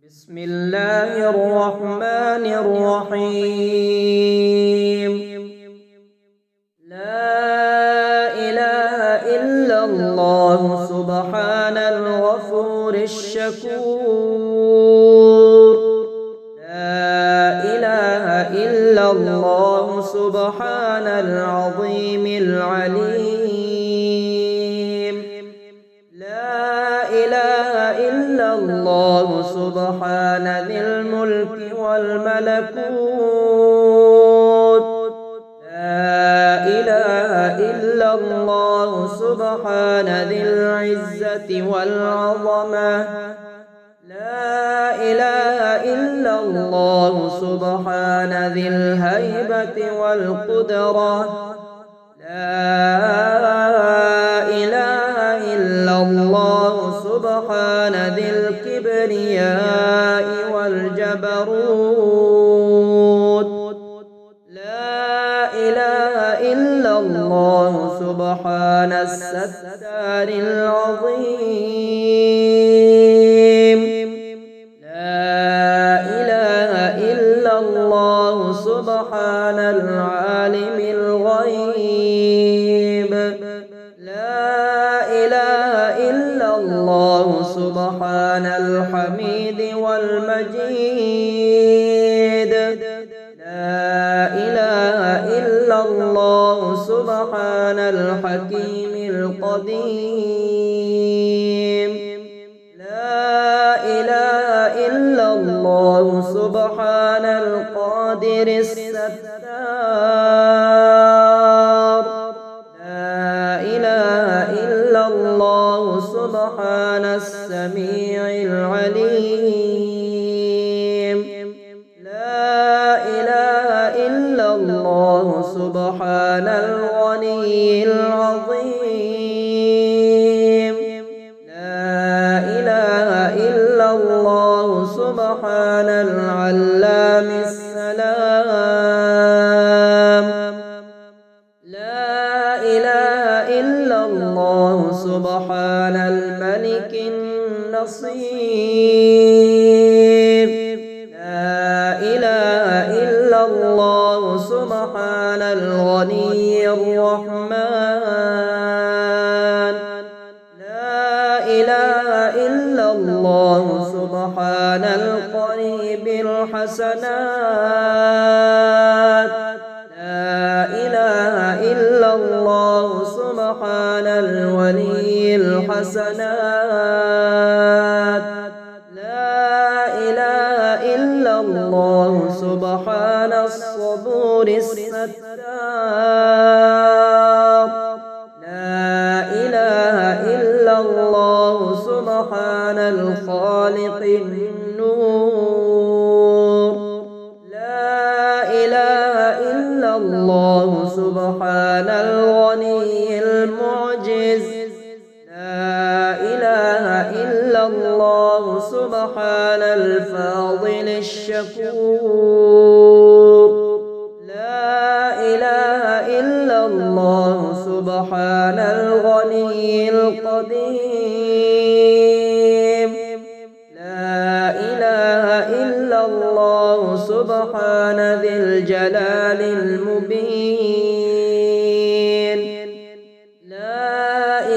بسم الله الرحمن الرحيم. لا إله إلا الله سبحان الغفور الشكور. لا إله إلا الله سبحان العظيم العليم. لا إله إلا الله سبحان ذي الملك والملكوت. لا إله إلا الله سبحان ذي العزة والعظمة. لا إله إلا الله سبحان ذي الهيبة والقدرة. لا إله إلا الله سبحان ذي الكبرياء والجبروت. لا إله إلا الله سبحان الستار العظيم. لا إله إلا الله سبحان العالم الغيب. لا إله إلا الله سبحان الحميد والمجيد. لا إله إلا الله سبحان الحكيم القديم. لا إله إلا الله سبحان القادر الستار. لا إله إلا الله سبحان السميع العليم. لا إله إلا الله سبحان الغني العظيم. لا إله إلا الله سبحان العلام السلام. لا إله إلا الله سبحان الملك النصير. لا إله إلا الله سبحان الغني الرحمن. لا إله إلا الله سبحان القريب الحسنات. لا إله إلا الله سبحان الولي الحسنات. لا إله إلا الله سبحان الصبور الستار. لا إله إلا الله سبحان الخالق النور. لا إله إلا الله سبحان الغني المعجز. لا إله إلا الله سبحان الفاضل الشكور. لا إله إلا الله سبحان الغني القديم. لا إله إلا الله سبحان ذي الجلال المبين. لا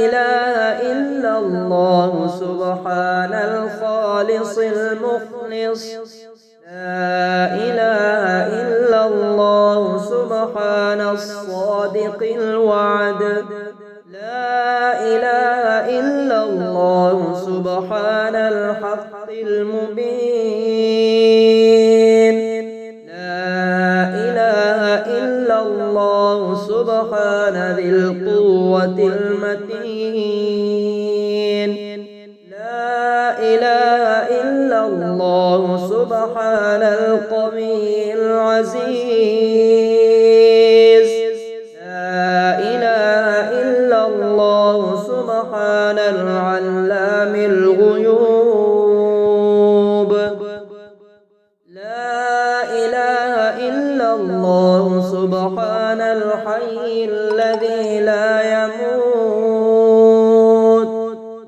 إله إلا الله سبحان الخالص المخلص. لا إله إلا الله سبحان الصادق الوعد. لا إله إلا الله سبحان الحق المبين. لا إله إلا الله سبحان ذي القوة المتين. لا إله إلا الله سبحان القوي العزيز. لا إله إلا الله سبحان العلام الغيوب. لا إله إلا الله سبحان الحي الذي لا يموت.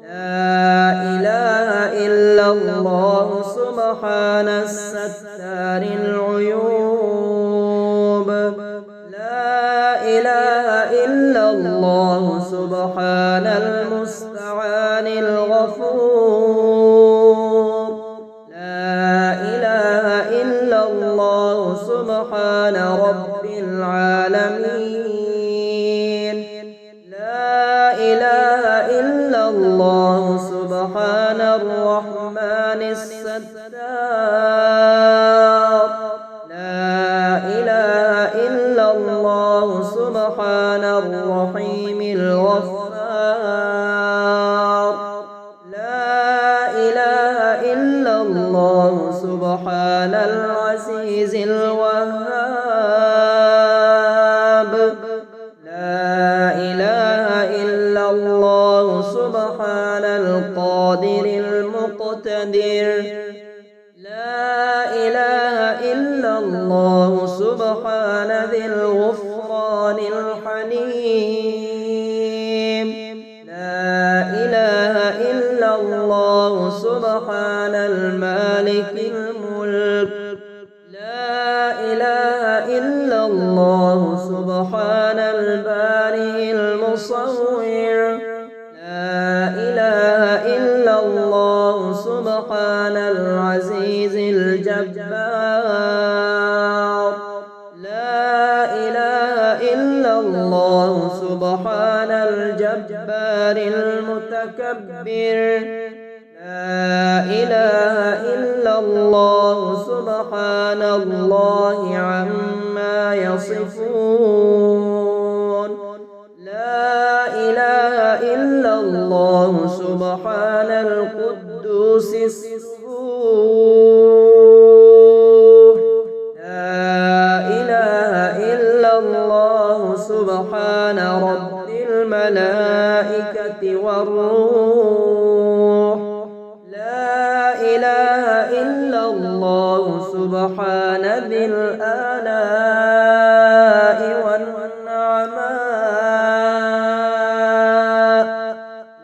لا إله إلا الله سبحان سبحان الستار العيوب. لا إله إلا الله سبحان المستعان الغفور. لا إله إلا الله سبحان رب العالمين. لا إله إلا الله سبحان الرحمن الستار. لا إله إلا الله سبحان الرحيم الغفار. لا إله إلا الله سبحان العزيز الوهاب. لا إله إلا الله سبحان القادر المقتدر. لا إله إلا الله سبحان ذي الغفران الحليم. لا إله إلا الله سبحان المالك الملك. لا إله إلا الله سبحان البارئ المصور. لا إله إلا الله سبحان العزيز الجبار. لا إله إلا الله سبحان الجبار المتكبر. لا إله إلا الله سبحان الله عما يصفون. لا إله إلا الله سبحان القدوس السبوح. لا إله إلا الله سبحان رب الملائكة والروح. لا إله إلا الله سبحان ذي الآلاء والنعماء.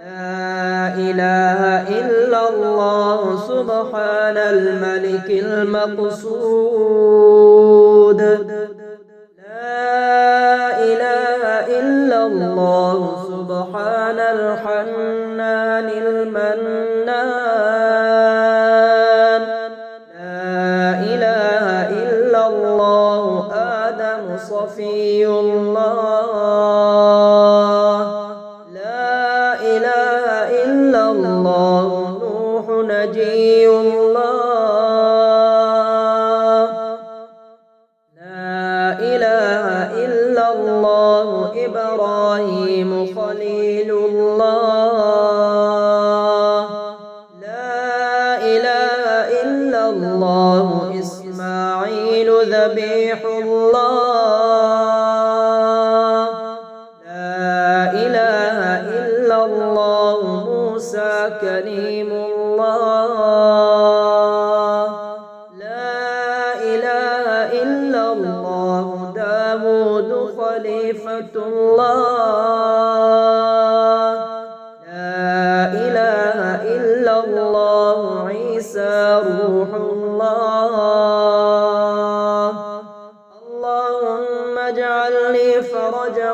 لا إله إلا الله سبحان الملك المقصود. لا إله إلا الله سبحان الحنان المنان. لا إله إلا الله آدم صفي الله. لا إله إلا الله نوح نجي الله. لا إله إلا الله إبراهيم خليل الله. لا إله إلا الله إسماعيل ذبيح الله. لا إله إلا الله موسى كليم الله. لا إله إلا الله داود خليفة الله. لا إله إلا الله عيسى روح الله. اللهم اجعل لي فرجا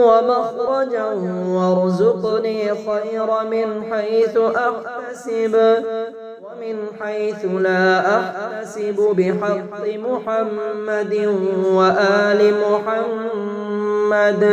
ومخرجا وارزقني خير من حيث أحتسب ومن حيث لا أحتسب بحق محمد وآل محمد.